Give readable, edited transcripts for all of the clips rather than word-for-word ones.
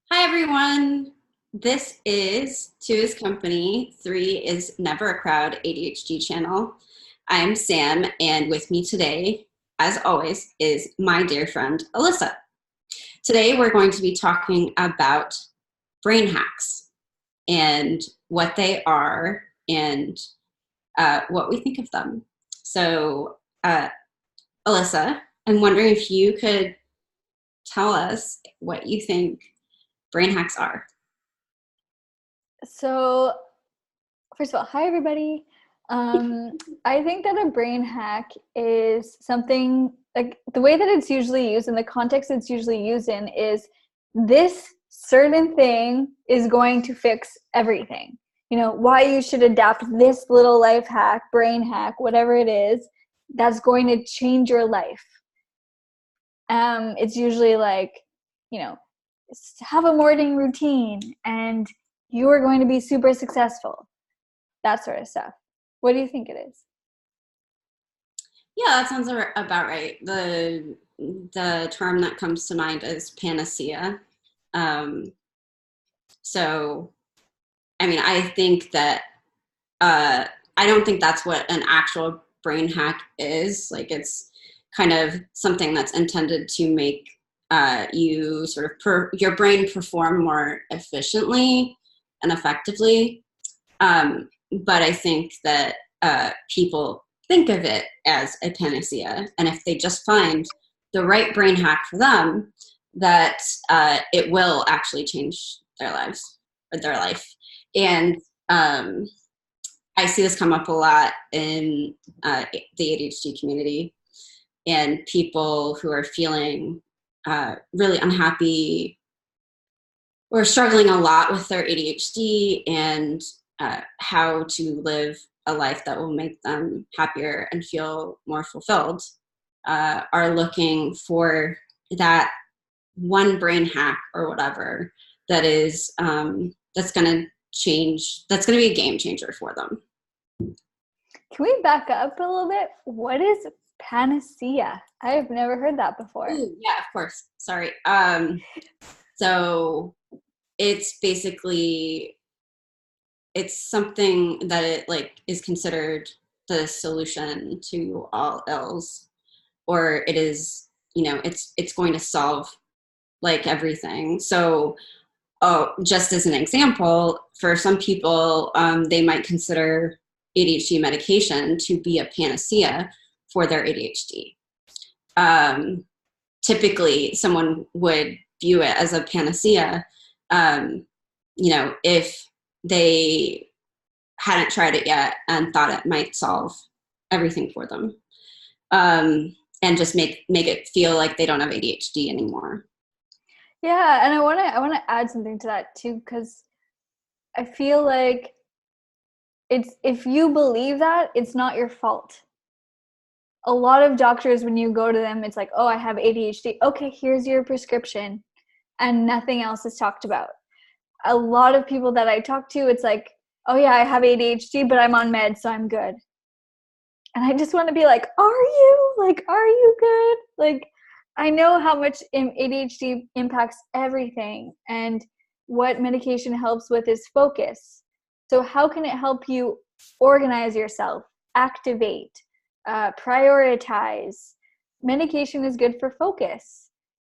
Hi, everyone. This is Two is Company, Three is Never a Crowd ADHD channel. I'm Sam, and with me today, as always, is my dear friend, Alyssa. Today, we're going to be talking about brain hacks and what they are and what we think of them. So, Alyssa, I'm wondering if you could tell us what you think brain hacks are. So, first of all, hi everybody. I think that a brain hack is something like the way that it's usually used and the context it's usually used in is this certain thing is going to fix everything. You know, why you should adapt this little life hack, brain hack, whatever it is, that's going to change your life. It's usually like, you know, have a morning routine and you are going to be super successful. That sort of stuff. What do you think it is? Yeah, that sounds about right. The term that comes to mind is panacea. Um, so, I mean, I think that I don't think that's what an actual brain hack is. Like, it's kind of something that's intended to make you sort of your brain perform more efficiently and effectively. But I think that people think of it as a panacea, and if they just find the right brain hack for them, that it will actually change their lives or their life. And I see this come up a lot in the ADHD community, and people who are feeling really unhappy or struggling a lot with their ADHD and how to live a life that will make them happier and feel more fulfilled are looking for that one brain hack or whatever that is that's going to change, that's going to be a game changer for them. Can we back up a little bit? What is panacea? I have never heard that before. Ooh, yeah, of course. Sorry. So it's basically, it's something that it like is considered the solution to all ills, or it is, you know, it's going to solve like everything. So just as an example, for some people, they might consider ADHD medication to be a panacea for their ADHD. um, Typically someone would view it as a panacea, um, you know, if they hadn't tried it yet and thought it might solve everything for them, and just make it feel like they don't have ADHD anymore. Yeah, and I want to add something to that too because I feel like it's if you believe that, it's not your fault. A lot of doctors when you go to them, it's like, "Oh, I have ADHD. Okay, here's your prescription." And nothing else is talked about. A lot of people that I talk to, it's like, "Oh yeah, I have ADHD, but I'm on meds, so I'm good." And I just want to be like, are you? Like, are you good? Like, I know how much ADHD impacts everything, and what medication helps with is focus. So, how can it help you organize yourself, activate, prioritize? Medication is good for focus.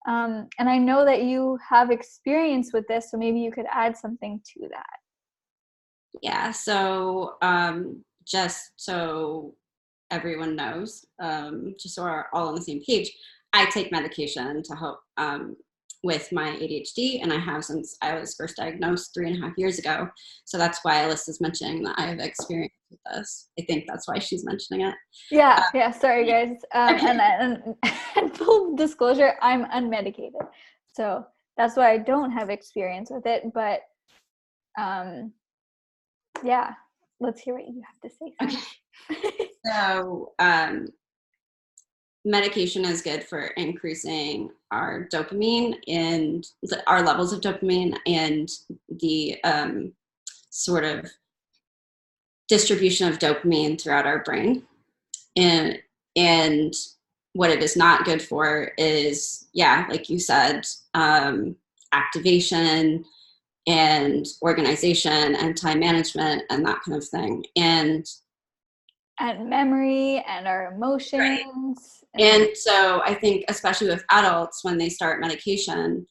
And I know that you have experience with this, so maybe you could add something to that. Yeah. So just so everyone knows, just so we're all on the same page, I take medication to help with my ADHD, and I have since I was first diagnosed 3.5 years ago. So that's why Alyssa's mentioning that I have experience with this. I think that's why she's mentioning it. Yeah. Sorry, guys. Okay. And full disclosure, I'm unmedicated, so that's why I don't have experience with it. But yeah, let's hear what you have to say. Okay. So medication is good for increasing our dopamine and our levels of dopamine and the sort of distribution of dopamine throughout our brain. And what it is not good for is, yeah, like you said, activation and organization and time management and that kind of thing. And memory and our emotions. Right. And so I think, especially with adults, when they start medication,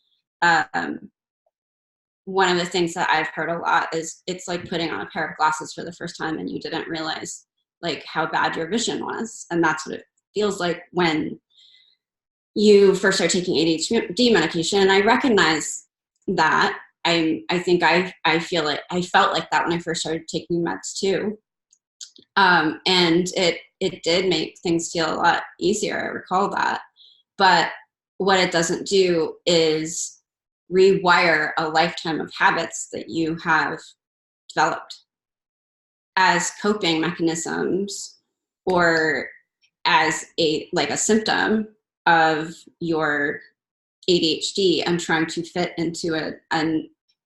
one of the things that I've heard a lot is it's like putting on a pair of glasses for the first time and you didn't realize like how bad your vision was. And that's what it feels like when you first start taking ADHD medication. And I recognize that. I think I feel it. I felt like that when I first started taking meds too. And it did make things feel a lot easier. I recall that. But what it doesn't do is rewire a lifetime of habits that you have developed as coping mechanisms or as a symptom of your ADHD and trying to fit into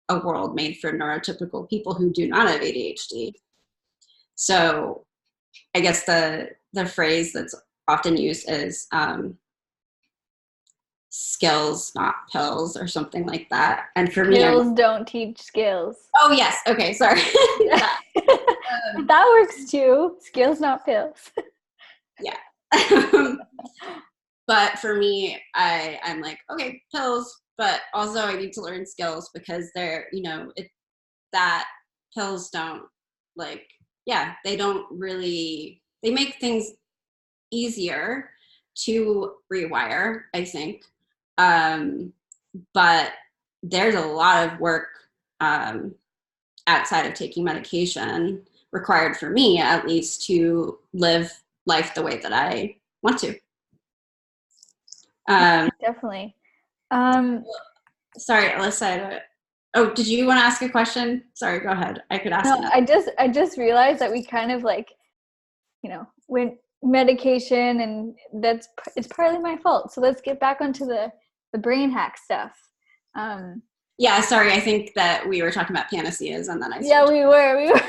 a world made for neurotypical people who do not have ADHD. So I guess the phrase that's often used is skills, not pills, or something like that. And for me, pills don't teach skills. Oh yes, okay, sorry. Yeah. That works too. Skills, not pills. Yeah. But for me, I'm like, okay, pills, but also I need to learn skills because they're, that pills don't they don't really, they make things easier to rewire, I think. But there's a lot of work outside of taking medication required for me, at least, to live life the way that I want to. Definitely. Sorry, Alyssa. Did you want to ask a question? Sorry, go ahead. I could ask. No, I just realized that we kind of when medication, and it's partly my fault. So let's get back onto the brain hack stuff. Yeah, sorry. I think that we were talking about panaceas, and then we were.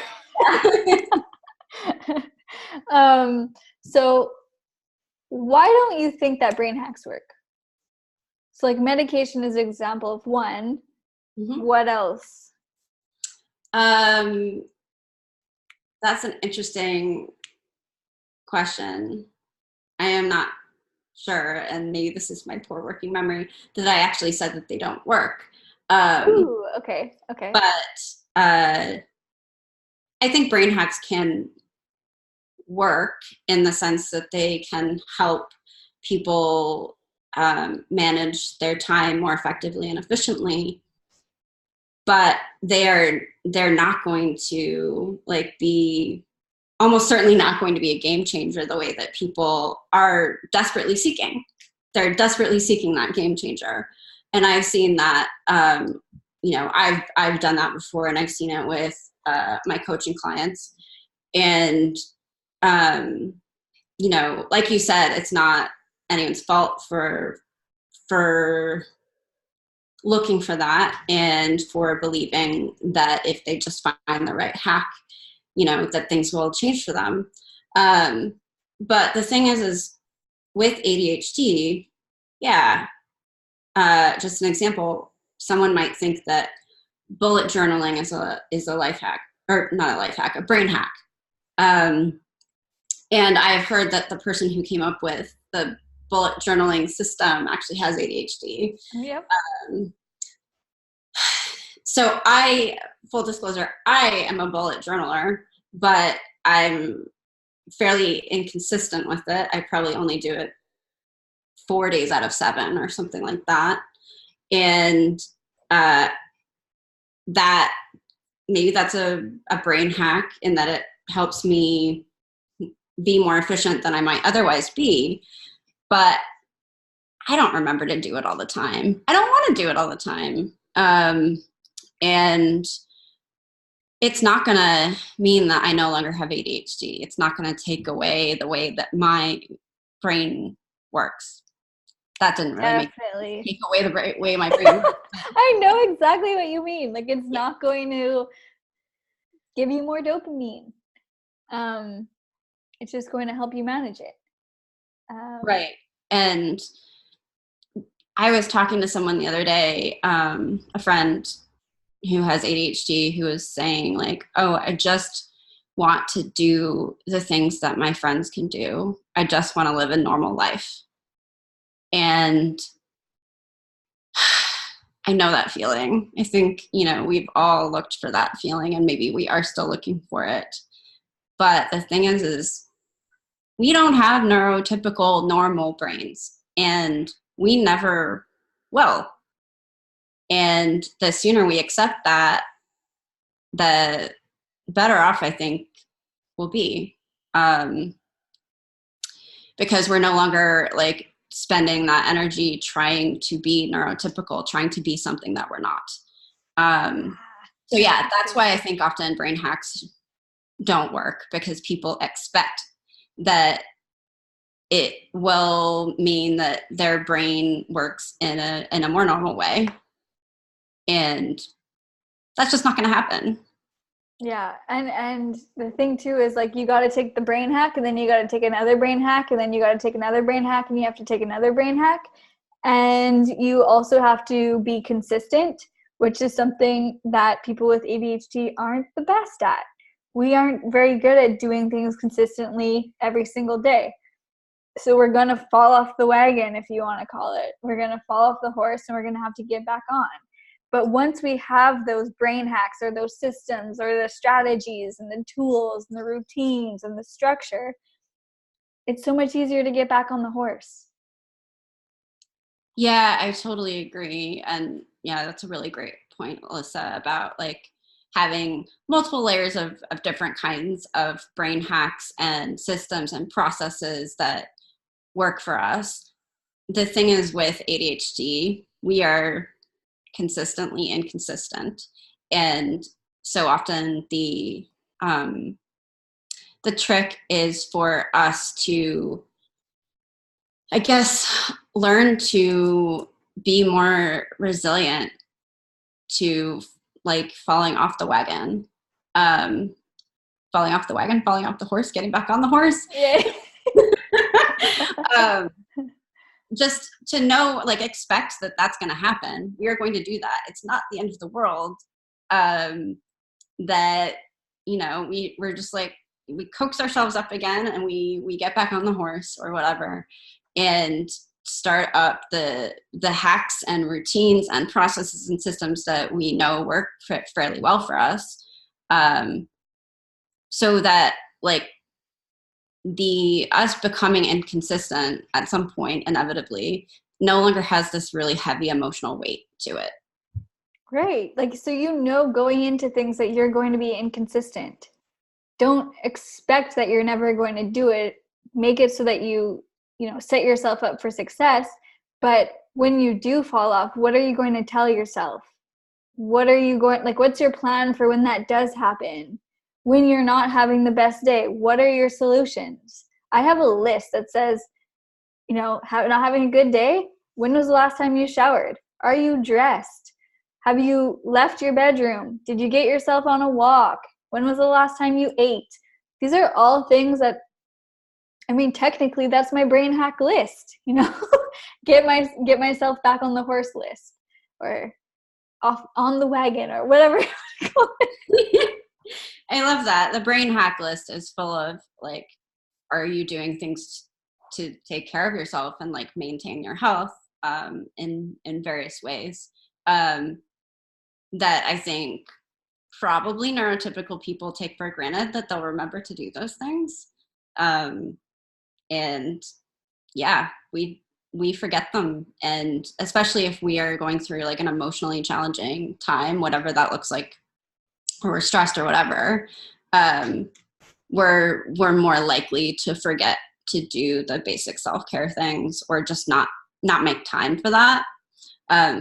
So why don't you think that brain hacks work? So medication is an example of one. Mm-hmm. What else? That's an interesting question. I am not sure, and maybe this is my poor working memory, that I actually said that they don't work. Ooh, okay. But I think brain hacks can work in the sense that they can help people manage their time more effectively and efficiently. But they're not going to be almost certainly not going to be a game changer the way that people are desperately seeking. They're desperately seeking that game changer. And I've seen that, I've done that before, and I've seen it with my coaching clients. And, like you said, it's not anyone's fault for looking for that and for believing that if they just find the right hack, that things will change for them. But the thing is with ADHD, just an example, someone might think that bullet journaling is a life hack, or not a life hack, a brain hack. And I've heard that the person who came up with the bullet journaling system actually has ADHD. Yep. So full disclosure, I am a bullet journaler, but I'm fairly inconsistent with it. I probably only do it 4 days out of 7 or something like that. And that maybe that's a brain hack in that it helps me be more efficient than I might otherwise be. But I don't remember to do it all the time. I don't want to do it all the time. And it's not going to mean that I no longer have ADHD. It's not going to take away the way that my brain works. That didn't really take away the way my brain works. I know exactly what you mean. It's not going to give you more dopamine. It's just going to help you manage it. Right. And I was talking to someone the other day, a friend who has ADHD, who was saying like, oh, I just want to do the things that my friends can do. I just want to live a normal life. And I know that feeling. I think, we've all looked for that feeling, and maybe we are still looking for it. But the thing is we don't have neurotypical normal brains, and we never will. And the sooner we accept that, the better off I think we'll be. Because we're no longer like spending that energy trying to be neurotypical, trying to be something that we're not. So yeah, that's why I think often brain hacks don't work, because people expect that it will mean that their brain works in a more normal way. And that's just not going to happen. Yeah, and the thing too is like you got to take the brain hack, and then you got to take another brain hack, and then you got to take another brain hack, and you have to take another brain hack, and you also have to be consistent, which is something that people with ADHD aren't the best at. We aren't very good at doing things consistently every single day. So we're going to fall off the wagon, if you want to call it. We're going to fall off the horse, and we're going to have to get back on. But once we have those brain hacks or those systems or the strategies and the tools and the routines and the structure, it's so much easier to get back on the horse. Yeah, I totally agree. And yeah, that's a really great point, Alyssa, about like having multiple layers of different kinds of brain hacks and systems and processes that work for us. The thing is with ADHD, we are consistently inconsistent. And so often the trick is for us to, I guess, learn to be more resilient to like falling off the wagon. Falling off the horse, getting back on the horse. Yeah. Just to know, like, expect that that's going to happen. We are going to do that. It's not the end of the world. That, we're just like, we coax ourselves up again, and we get back on the horse or whatever, and start up the hacks and routines and processes and systems that we know work fairly well for us. So that like the us becoming inconsistent at some point inevitably no longer has this really heavy emotional weight to it. Great. Like, so going into things that you're going to be inconsistent. Don't expect that you're never going to do it. Make it so that you set yourself up for success. But when you do fall off, what are you going to tell yourself? What's your plan for when that does happen? When you're not having the best day, what are your solutions? I have a list that says, not having a good day. When was the last time you showered? Are you dressed? Have you left your bedroom? Did you get yourself on a walk? When was the last time you ate? These are all things that, technically that's my brain hack list, get myself back on the horse list, or off on the wagon, or whatever. I love that. The brain hack list is full of like, are you doing things to take care of yourself and like maintain your health in various ways that I think probably neurotypical people take for granted that they'll remember to do those things. And yeah, we forget them. And especially if we are going through like an emotionally challenging time, whatever that looks like, or we're stressed or whatever, we're more likely to forget to do the basic self-care things, or just not make time for that.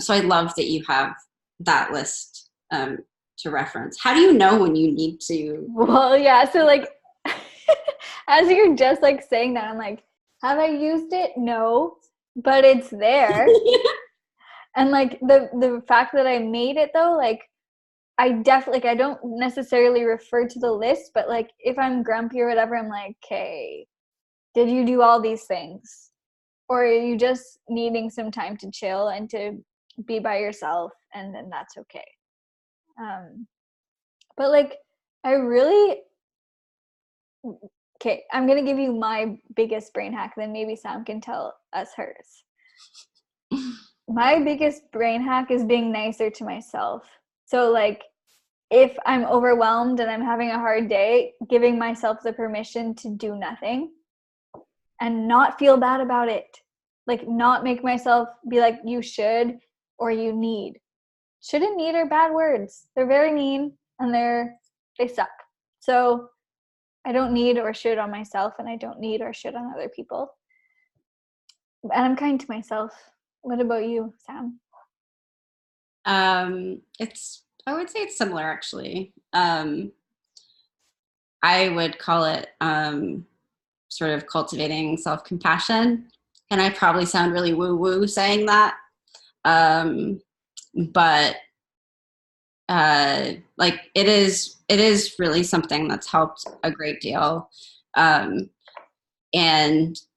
So I love that you have that list to reference. How do you know when you need to? Well, yeah. So like, as you're just like saying that, I'm like, have I used it? No, but it's there. And like the fact that I made it though, like I definitely, I don't necessarily refer to the list, but like if I'm grumpy or whatever, I'm like, okay, did you do all these things? or are you just needing some time to chill and to be by yourself, and then that's okay. But like, I really, okay, I'm gonna give you my biggest brain hack, then maybe Sam can tell us hers. My biggest brain hack is being nicer to myself. So like, if I'm overwhelmed and I'm having a hard day, giving myself the permission to do nothing and not feel bad about it. Like, not make myself be like, you should or you need. Should and need are bad words. They're very mean and they suck. So I don't need or should on myself, and I don't need or should on other people. And I'm kind to myself. What about you, Sam? I would say it's similar, actually. I would call it sort of cultivating self-compassion, and I probably sound really woo-woo saying that, but like it is really something that's helped a great deal, and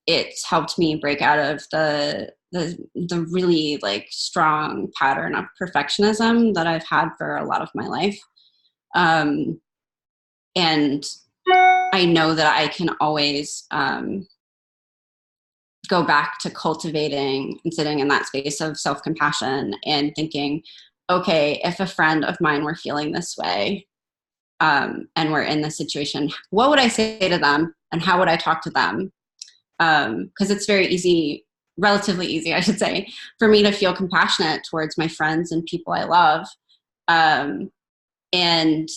it's helped me break out of the really like strong pattern of perfectionism that I've had for a lot of my life. And I know that I can always go back to cultivating and sitting in that space of self-compassion and thinking, okay, if a friend of mine were feeling this way, and we're in this situation, what would I say to them and how would I talk to them? Because it's very easy, relatively easy, I should say, for me to feel compassionate towards my friends and people I love. And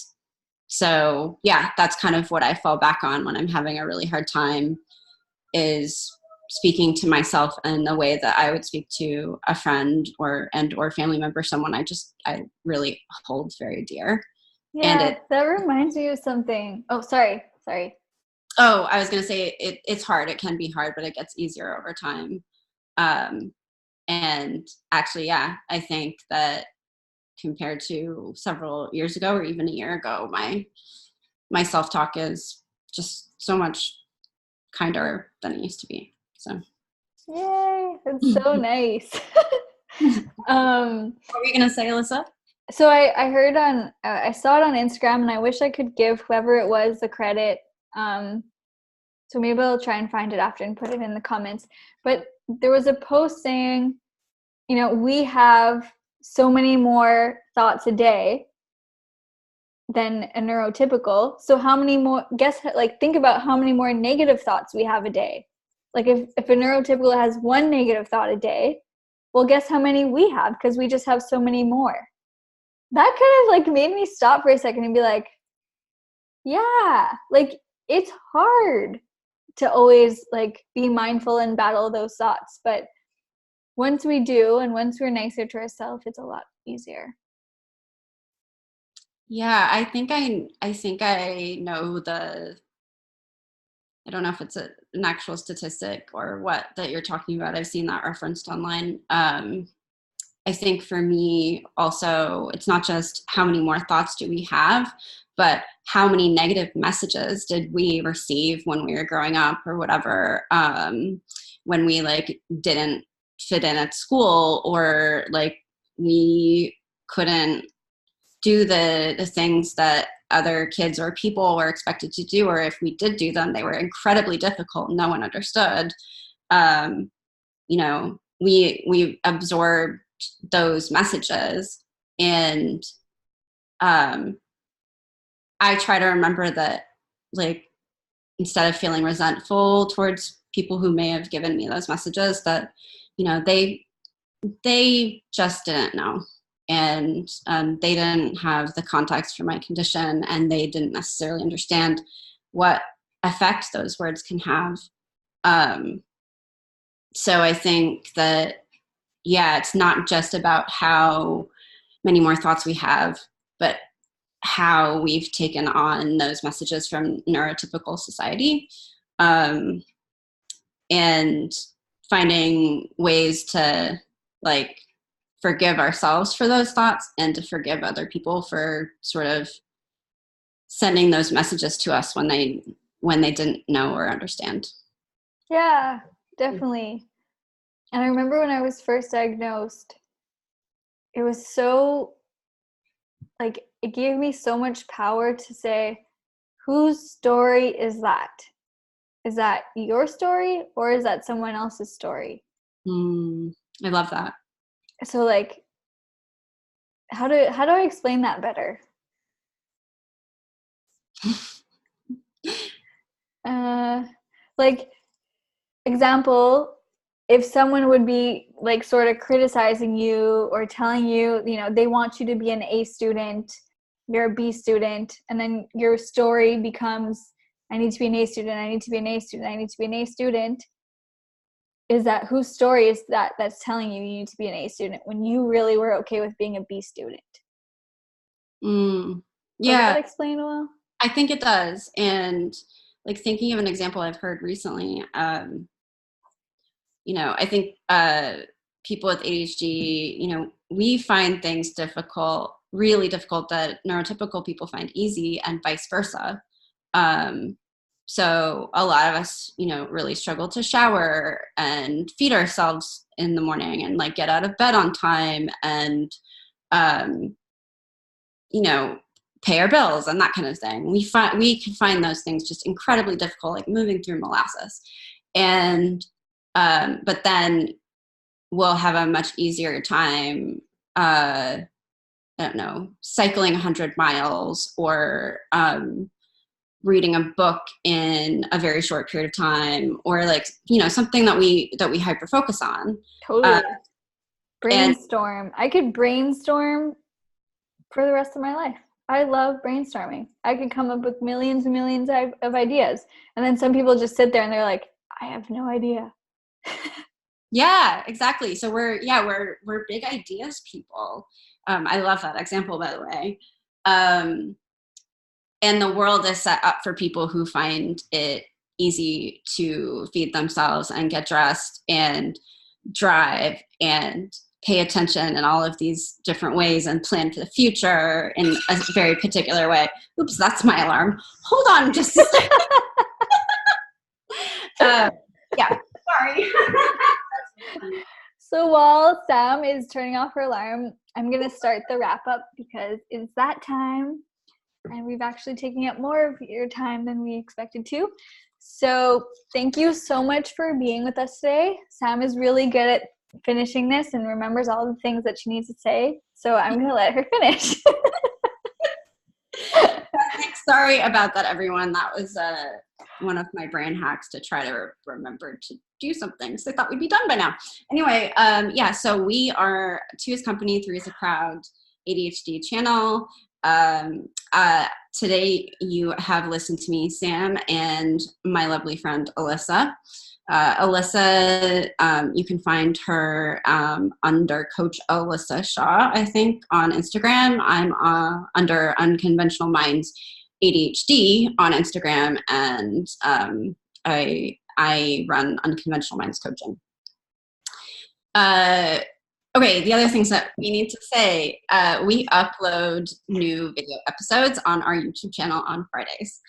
so, yeah, that's kind of what I fall back on when I'm having a really hard time, is speaking to myself in the way that I would speak to a friend or family member, someone I really hold very dear. Yeah, that reminds me of something. Oh, sorry. Oh, I was going to say it's hard. It can be hard, but it gets easier over time. And actually, yeah, I think that compared to several years ago or even a year ago, my self-talk is just so much kinder than it used to be. So, yay, that's so nice. What were you going to say, Alyssa? So I heard I saw it on Instagram, and I wish I could give whoever it was the credit. So maybe I'll try and find it after and put it in the comments. But there was a post saying, we have so many more thoughts a day than a neurotypical. So how many more, think about how many more negative thoughts we have a day. Like if a neurotypical has one negative thought a day, well, guess how many we have, because we just have so many more. That kind of like made me stop for a second and be like, yeah, like it's hard to always like be mindful and battle those thoughts. But once we do, and once we're nicer to ourselves, it's a lot easier. Yeah, I think I know I don't know if it's an actual statistic or what that you're talking about. I've seen that referenced online. I think for me also, it's not just how many more thoughts do we have, but how many negative messages did we receive when we were growing up or whatever, when we like didn't fit in at school, or like we couldn't do the things that other kids or people were expected to do, or if we did do them, they were incredibly difficult. No one understood. We absorbed those messages, and I try to remember that, like, instead of feeling resentful towards people who may have given me those messages, that they just didn't know, and they didn't have the context for my condition, and they didn't necessarily understand what effect those words can have. So I think that, yeah, it's not just about how many more thoughts we have, but how we've taken on those messages from neurotypical society, and finding ways to like forgive ourselves for those thoughts and to forgive other people for sort of sending those messages to us when they didn't know or understand. Yeah, definitely. And I remember when I was first diagnosed, it was so, like, it gave me so much power to say, whose story is that? Is that your story or is that someone else's story? I love that. So, like, how do I explain that better? Like, example, if someone would be like sort of criticizing you or telling you, you know, they want you to be an A student, you're a B student, and then your story becomes, I need to be an A student, I need to be an A student, I need to be an A student. Is that, whose story is that that's telling you you need to be an A student when you really were okay with being a B student? Yeah. Does that explain well? I think it does. And like thinking of an example I've heard recently, you know, I think people with ADHD, you know, we find things difficult, really difficult, that neurotypical people find easy, and vice versa. So a lot of us, you know, really struggle to shower and feed ourselves in the morning and like get out of bed on time and, you know, pay our bills and that kind of thing. We can find those things just incredibly difficult, like moving through molasses. And, but then we'll have a much easier time, I don't know, cycling 100 miles or, reading a book in a very short period of time, or like, you know, something that we hyper focus on. Totally. And Brainstorm. I could brainstorm for the rest of my life. I love brainstorming. I could come up with millions and millions of ideas. And then some people just sit there and they're like, I have no idea. yeah, exactly. So we're big ideas people. I love that example, by the way. And the world is set up for people who find it easy to feed themselves and get dressed and drive and pay attention in all of these different ways and plan for the future in a very particular way. Oops, that's my alarm. Hold on just a second. Yeah, sorry. So while Sam is turning off her alarm, I'm going to start the wrap up because it's that time. And we've actually taken up more of your time than we expected to. So thank you so much for being with us today. Sam is really good at finishing this and remembers all the things that she needs to say. So I'm going to let her finish. Sorry about that, everyone. That was one of my brain hacks to try to remember to do something. So I thought we'd be done by now. Anyway, yeah, so we are Two is Company, Three is a Crowd ADHD channel. Today you have listened to me, Sam, and my lovely friend Alyssa. Alyssa, you can find her under Coach Alyssa Shaw, I think, on Instagram. I'm under Unconventional Minds ADHD on Instagram, and I run Unconventional Minds Coaching. Okay, the other things that we need to say, we upload new video episodes on our YouTube channel on Fridays.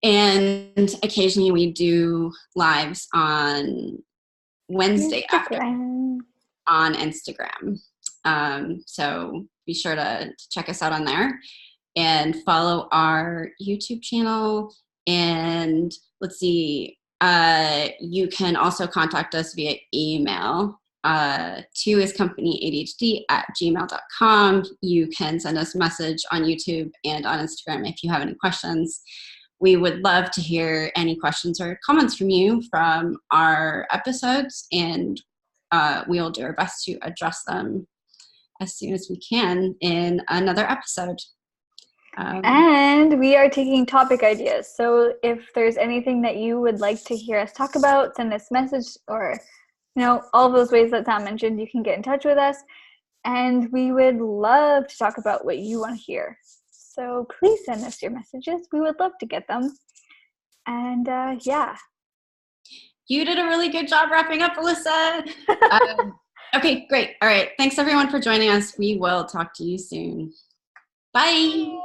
And occasionally we do lives on Wednesday after on Instagram. So be sure to check us out on there and follow our YouTube channel. And let's see, you can also contact us via email. Two is company ADHD@gmail.com. You can send us a message on YouTube and on Instagram if you have any questions. We would love to hear any questions or comments from you from our episodes, and we will do our best to address them as soon as we can in another episode. And we are taking topic ideas. So if there's anything that you would like to hear us talk about, send us a message, or, you know, all those ways that Sam mentioned, you can get in touch with us. And we would love to talk about what you want to hear. So please send us your messages. We would love to get them. And yeah. You did a really good job wrapping up, Alyssa. Okay, great. All right. Thanks, everyone, for joining us. We will talk to you soon. Bye.